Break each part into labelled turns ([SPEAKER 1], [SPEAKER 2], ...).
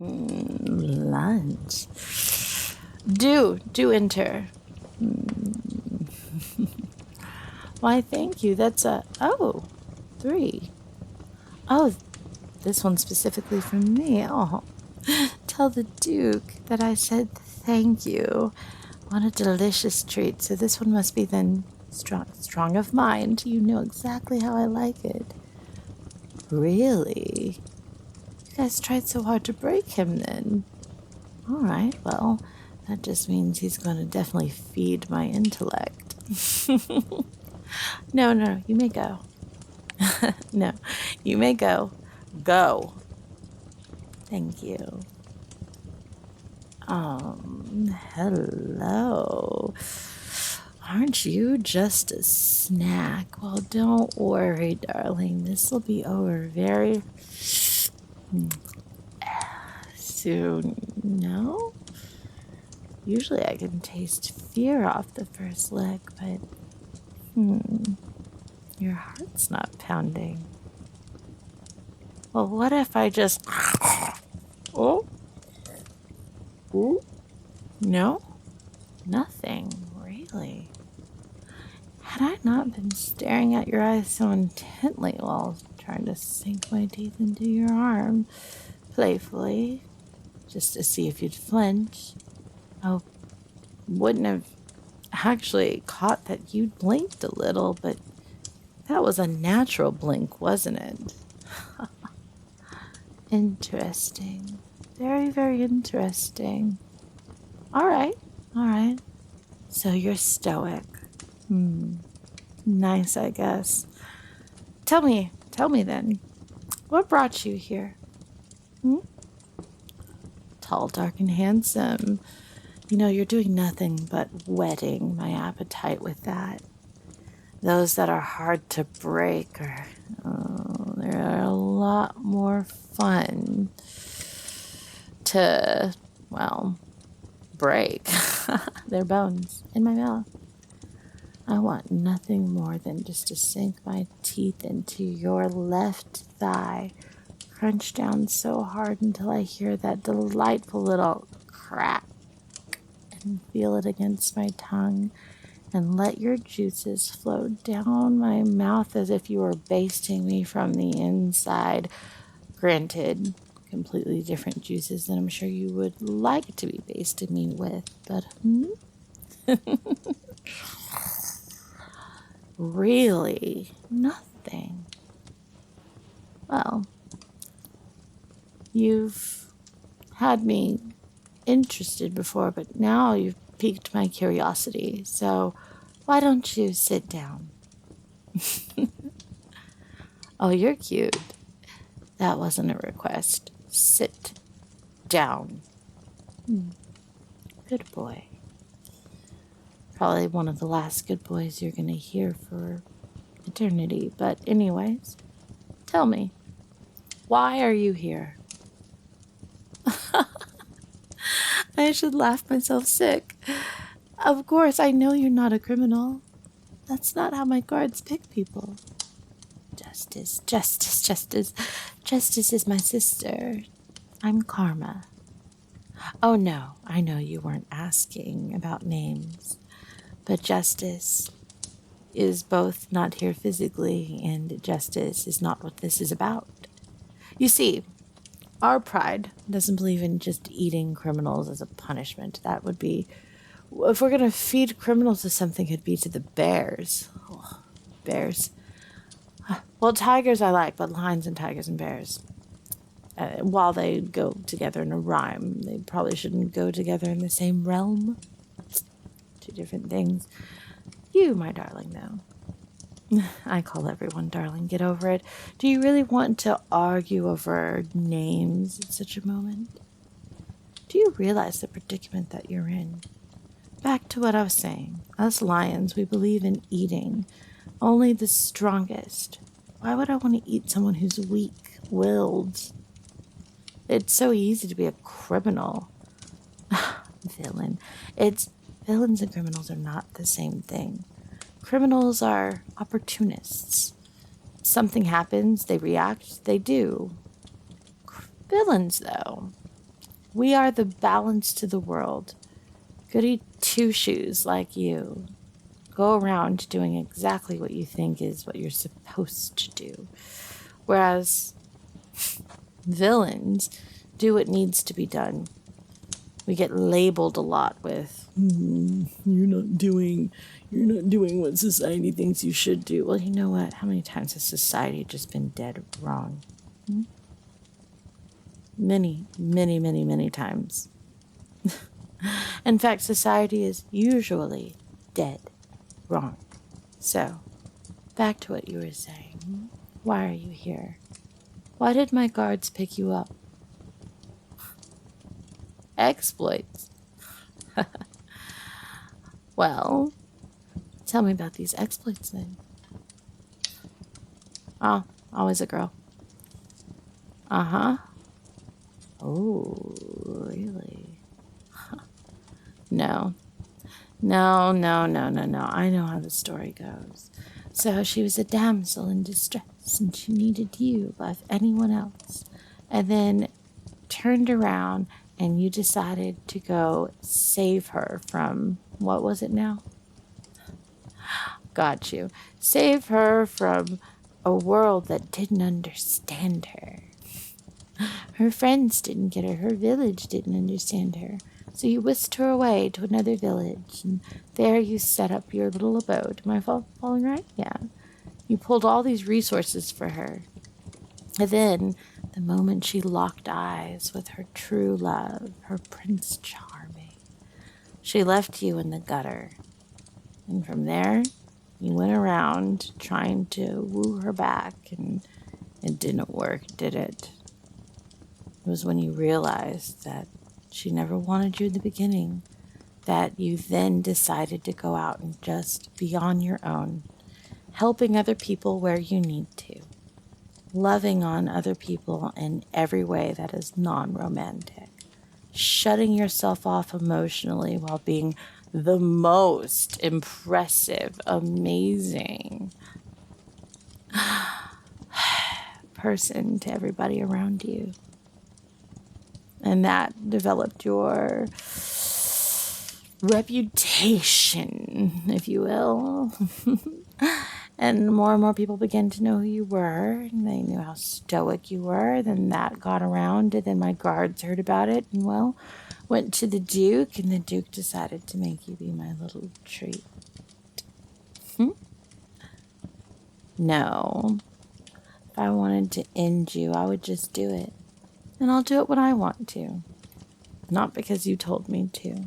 [SPEAKER 1] Lunch. Do enter. Why, thank you. That's oh, 3. Oh, this one's specifically for me. Oh, tell the Duke that I said thank you. What a delicious treat. So this one must be then strong of mind. You know exactly how I like it. Really? You guys tried so hard to break him then. All right, well, that just means he's going to definitely feed my intellect. No, you may go. No, you may go. Go. Thank you. Hello. Aren't you just a snack? Well, don't worry, darling. This will be over very soon. No? Usually I can taste fear off the first lick, but your heart's not pounding. Well, what if I just... Oh? Ooh? No? Nothing, really. Had I not been staring at your eyes so intently while trying to sink my teeth into your arm, playfully, just to see if you'd flinch, I wouldn't have actually caught that you'd blinked a little, but that was a natural blink, wasn't it? Interesting. Very, very interesting. All right. So you're stoic. Nice, I guess. Tell me then, what brought you here? Tall, dark, and handsome. You know, you're doing nothing but whetting my appetite with that. Those that are hard to break are, they're a lot more fun to, well, break. Their bones in my mouth. I want nothing more than just to sink my teeth into your left thigh, crunch down so hard until I hear that delightful little crack and feel it against my tongue, and let your juices flow down my mouth as if you were basting me from the inside. Granted, completely different juices than I'm sure you would like to be basting me with, but really nothing. Well, you've had me interested before, but now you've piqued my curiosity, so why don't you sit down? Oh, you're cute. That wasn't a request. Sit down. Good boy. Probably one of the last good boys you're gonna hear for eternity, but anyways, tell me, why are you here? I should laugh myself sick. Of course, I know you're not a criminal. That's not how my guards pick people. Justice. Justice is my sister. I'm Karma. Oh no, I know you weren't asking about names, but Justice is both not here physically, and justice is not what this is about. You see, our pride doesn't believe in just eating criminals as a punishment. That would be, if we're going to feed criminals to something, it'd be to the bears. Oh, bears. Well, tigers I like, but lions and tigers and bears, while they go together in a rhyme, they probably shouldn't go together in the same realm. Two different things. You, my darling, though. I call everyone darling. Get over it. Do you really want to argue over names at such a moment? Do you realize the predicament that you're in? Back to what I was saying. Us lions, we believe in eating only the strongest. Why would I want to eat someone who's weak-willed? It's so easy to be a criminal. Villain. Villains and criminals are not the same thing. Criminals are opportunists. Something happens, they react, they do. Villains, though, We are the balance to the world. Goody two-shoes like you go around doing exactly what you think is what you're supposed to do. Whereas villains do what needs to be done. We get labeled a lot with, you're not doing what society thinks you should do. Well, you know what? How many times has society just been dead wrong? Many, many, many, many times. In fact, society is usually dead wrong. So, back to what you were saying. Why are you here? Why did my guards pick you up? Exploits. Well, tell me about these exploits then. Oh, always a girl. Uh-huh. Oh, really? No. No. I know how the story goes. So she was a damsel in distress, and she needed you above anyone else. And then turned around, and you decided to go save her from, what was it now? Got you. Save her from a world that didn't understand her. Her friends didn't get her. Her village didn't understand her. So you whisked her away to another village, and there you set up your little abode. Am I following right? Yeah. You pulled all these resources for her. And then, the moment she locked eyes with her true love, her Prince Charming, she left you in the gutter. And from there, you went around trying to woo her back, and it didn't work, did it? It was when you realized that she never wanted you in the beginning that you then decided to go out and just be on your own, helping other people where you need to, loving on other people in every way that is non-romantic, shutting yourself off emotionally while being the most impressive, amazing person to everybody around you. And that developed your reputation, if you will. And more people began to know who you were, and they knew how stoic you were. Then that got around, and then my guards heard about it, and well, went to the Duke, and the Duke decided to make you be my little treat. No. If I wanted to end you, I would just do it. And I'll do it when I want to. Not because you told me to.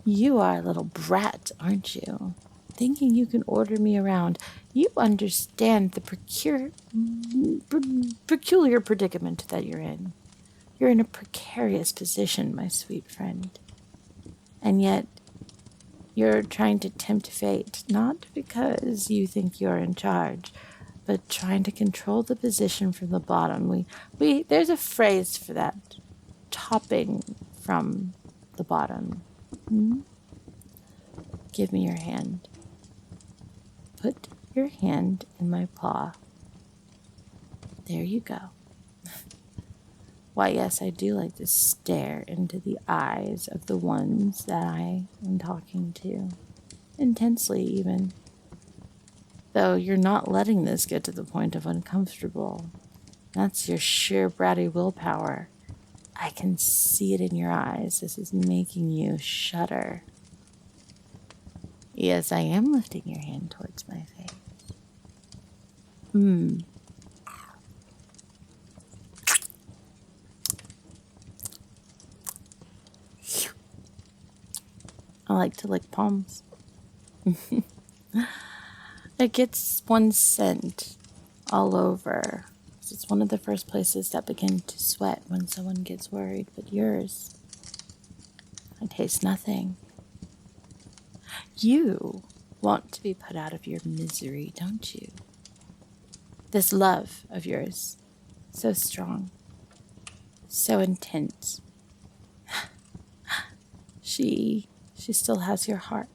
[SPEAKER 1] You are a little brat, aren't you? Thinking you can order me around. You understand the peculiar predicament that you're in. You're in a precarious position, my sweet friend. And yet, you're trying to tempt fate, not because you think you're in charge, but trying to control the position from the bottom. There's a phrase for that. Topping from the bottom. Give me your hand. Put your hand in my paw. There you go. Why, yes, I do like to stare into the eyes of the ones that I am talking to. Intensely, even. Though you're not letting this get to the point of uncomfortable. That's your sheer bratty willpower. I can see it in your eyes. This is making you shudder. Yes, I am lifting your hand towards my face. I like to lick palms. It gets one scent all over. It's one of the first places that begin to sweat when someone gets worried, but yours, I taste nothing. You want to be put out of your misery, don't you? This love of yours, so strong, so intense. She still has your heart.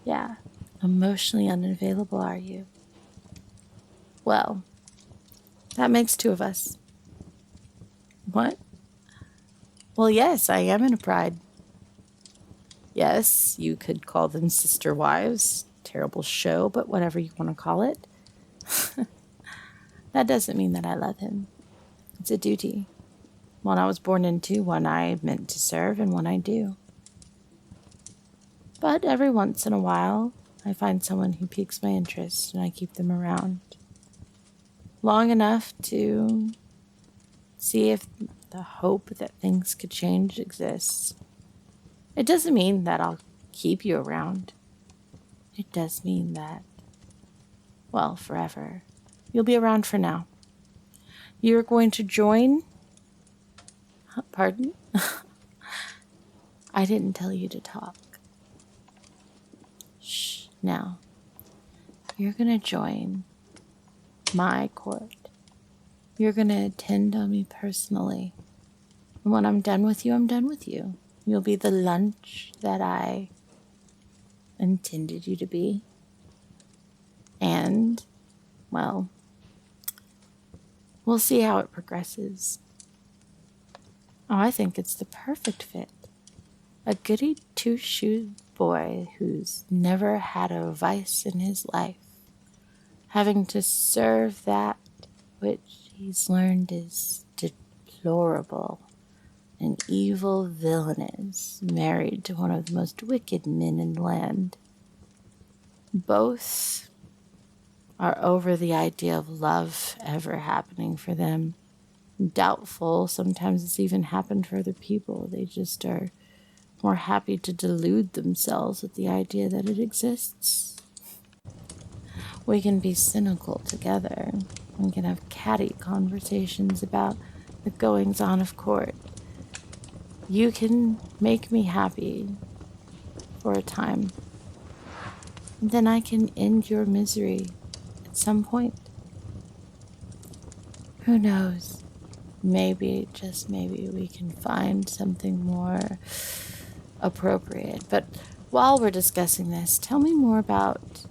[SPEAKER 1] Yeah, emotionally unavailable, are you? Well, that makes two of us. What? Well, yes, I am in a pride. Yes, you could call them sister wives. Terrible show, but whatever you want to call it. That doesn't mean that I love him. It's a duty. One I was born into, one I meant to serve, and one I do. But every once in a while, I find someone who piques my interest and I keep them around. Long enough to see if the hope that things could change exists. It doesn't mean that I'll keep you around. It does mean that, well, forever. You'll be around for now. You're going to join... Pardon? I didn't tell you to talk. Shh. Now, you're going to join my court. You're going to attend on me personally. And when I'm done with you, I'm done with you. You'll be the lunch that I intended you to be. And, well, we'll see how it progresses. Oh, I think it's the perfect fit. A goody two-shoes boy who's never had a vice in his life, having to serve that which he's learned is deplorable. An evil villainess married to one of the most wicked men in the land. Both are over the idea of love ever happening for them. Doubtful, sometimes it's even happened for other people. They just are more happy to delude themselves with the idea that it exists. We can be cynical together. We can have catty conversations about the goings-on of court. You can make me happy for a time. And then I can end your misery at some point. Who knows? Maybe, just maybe, we can find something more appropriate. But while we're discussing this, tell me more about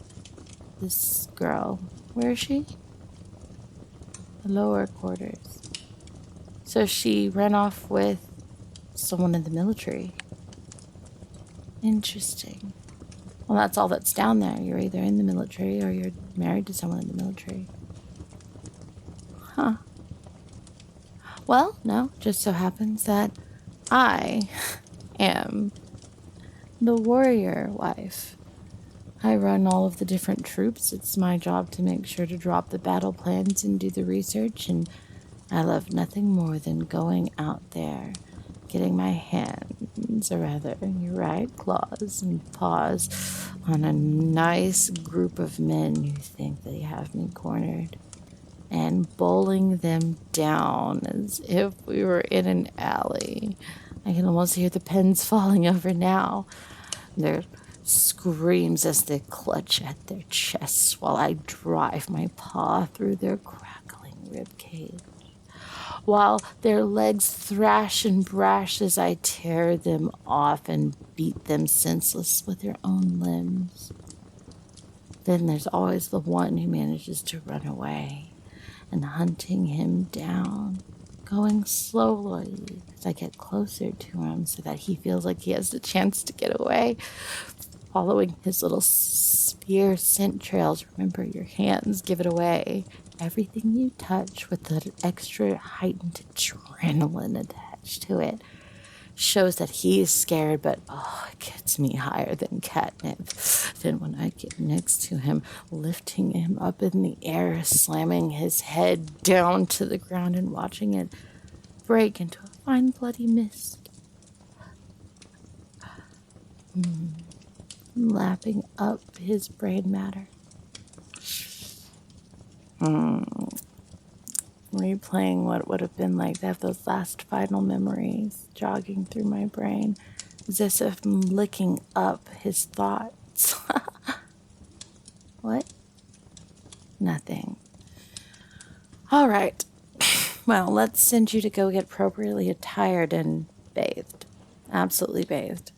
[SPEAKER 1] this girl. Where is she? The lower quarters. So she ran off with someone in the military. Interesting. Well, that's all that's down there. You're either in the military or you're married to someone in the military. Huh. Well, no, just so happens that I am the warrior wife. I run all of the different troops. It's my job to make sure to drop the battle plans and do the research, and I love nothing more than going out there, getting my hands, or rather, you're right, claws and paws, on a nice group of men who think they have me cornered, and bowling them down as if we were in an alley. I can almost hear the pens falling over now. Their screams as they clutch at their chests while I drive my paw through their crackling ribcage, while their legs thrash and brash as I tear them off and beat them senseless with their own limbs. Then there's always the one who manages to run away, and hunting him down, going slowly as I get closer to him so that he feels like he has the chance to get away, following his little spear scent trails. Remember, your hands give it away. Everything you touch with that extra heightened adrenaline attached to it shows that he's scared, but it gets me higher than catnip. Then when I get next to him, lifting him up in the air, slamming his head down to the ground and watching it break into a fine bloody mist. Lapping up his brain matter. Replaying what would have been like to have those last final memories jogging through my brain, as if I'm licking up his thoughts. What? Nothing. All right. Well, let's send you to go get appropriately attired and bathed. Absolutely bathed.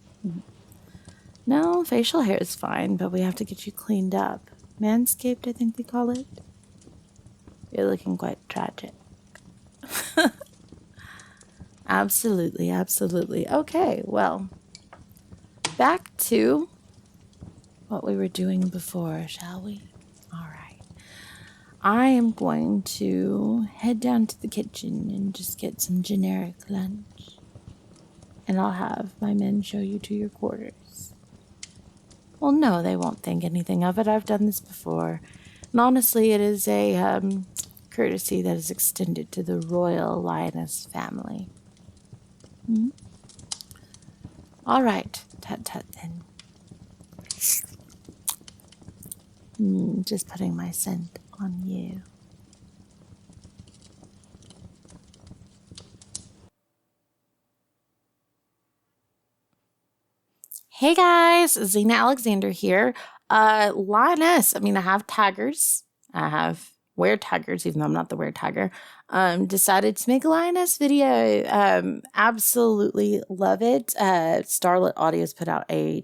[SPEAKER 1] No, facial hair is fine, but we have to get you cleaned up. Manscaped, I think they call it. You're looking quite tragic. Absolutely, absolutely. Okay, well, back to what we were doing before, shall we? All right. I am going to head down to the kitchen and just get some generic lunch. And I'll have my men show you to your quarters. Well, no, they won't think anything of it. I've done this before. And honestly, it is a courtesy that is extended to the royal Lioness family. All right, tut-tut then. Just putting my scent on you. Hey guys, Zena Alexander here. Lioness. I have tigers. Wear tigers, even though I'm not the wear tiger. Decided to make a Lioness video. Absolutely love it. Starlit Audio's put out a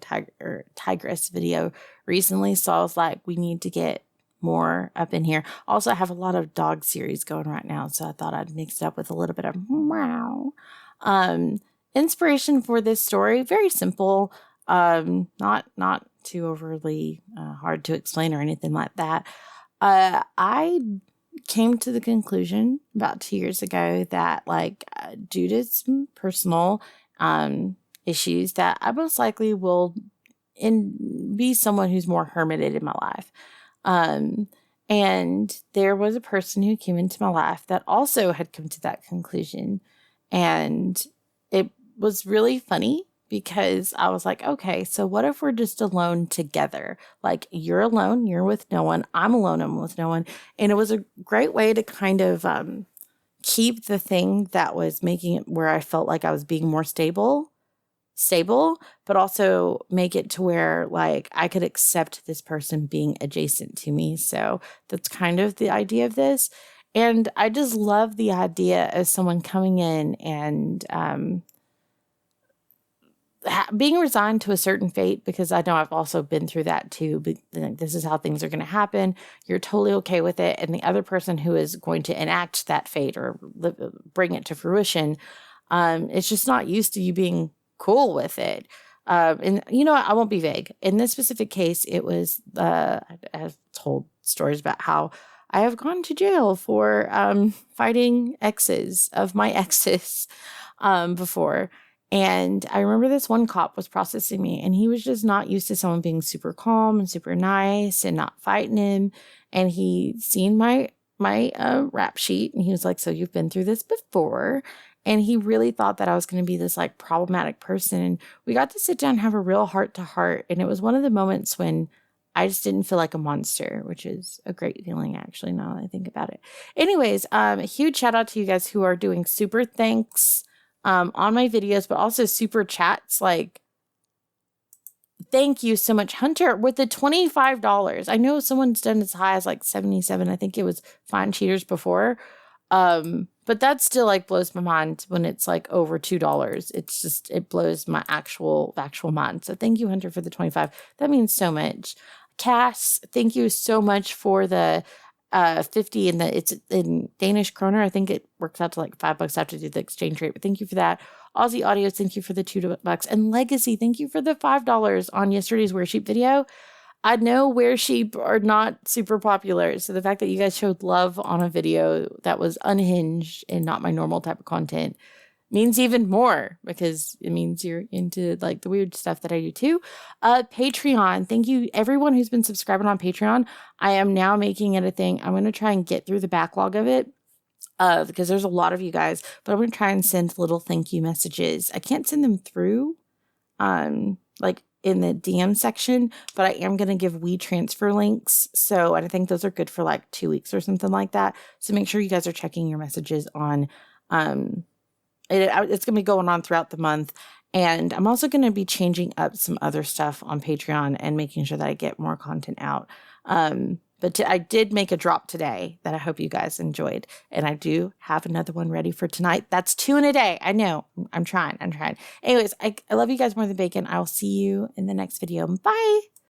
[SPEAKER 1] tigress video recently, so I was like, we need to get more up in here. Also, I have a lot of dog series going right now, so I thought I'd mix it up with a little bit of meow. Inspiration for this story, very simple. Not too overly hard to explain or anything like that. I came to the conclusion about 2 years ago that due to some personal issues that I most likely will be someone who's more hermited in my life. And there was a person who came into my life that also had come to that conclusion. And it was really funny because I was like, okay, so what if we're just alone together? Like, you're alone, you're with no one. I'm alone, I'm with no one. And it was a great way to kind of keep the thing that was making it where I felt like I was being more stable, but also make it to where I could accept this person being adjacent to me. So that's kind of the idea of this. And I just love the idea of someone coming in and being resigned to a certain fate, because I know I've also been through that too. But this is how things are going to happen. You're totally okay with it. And the other person who is going to enact that fate or bring it to fruition, it's just not used to you being cool with it. And you know what? I won't be vague. In this specific case, it was, I've told stories about how I have gone to jail for fighting exes of my exes before. And I remember this one cop was processing me, and he was just not used to someone being super calm and super nice and not fighting him. And he seen my rap sheet, and he was like, so you've been through this before. And he really thought that I was going to be this problematic person. And we got to sit down and have a real heart to heart. And it was one of the moments when I just didn't feel like a monster, which is a great feeling, actually, now that I think about it. Anyways, a huge shout out to you guys who are doing super thanks on my videos, but also super chats. Thank you so much, Hunter, with the $25. I know someone's done as high as 77. I think it was Fine Cheaters before. But that still blows my mind when it's over $2. It's just, it blows my actual mind. So thank you, Hunter, for the 25. That means so much. Cass, thank you so much for the 50, and it's in Danish kroner. I think it works out to $5 after do the exchange rate, but thank you for that. Aussie Audios, thank you for the $2. And Legacy, thank you for the $5 on yesterday's Wear Sheep video. I know Wear Sheep are not super popular, so the fact that you guys showed love on a video that was unhinged and not my normal type of content means even more, because it means you're into the weird stuff that I do too. Patreon, thank you everyone who's been subscribing on Patreon. I am now making it a thing. I'm going to try and get through the backlog of it, because there's a lot of you guys, but I'm going to try and send little thank you messages. I can't send them through in the DM section, but I am going to give WeTransfer links. So I think those are good for 2 weeks or something like that. So make sure you guys are checking your messages on, it's going to be going on throughout the month. And I'm also going to be changing up some other stuff on Patreon and making sure that I get more content out. But I did make a drop today that I hope you guys enjoyed. And I do have another one ready for tonight. That's 2 in a day. I know. I'm trying. Anyways, I love you guys more than bacon. I will see you in the next video. Bye.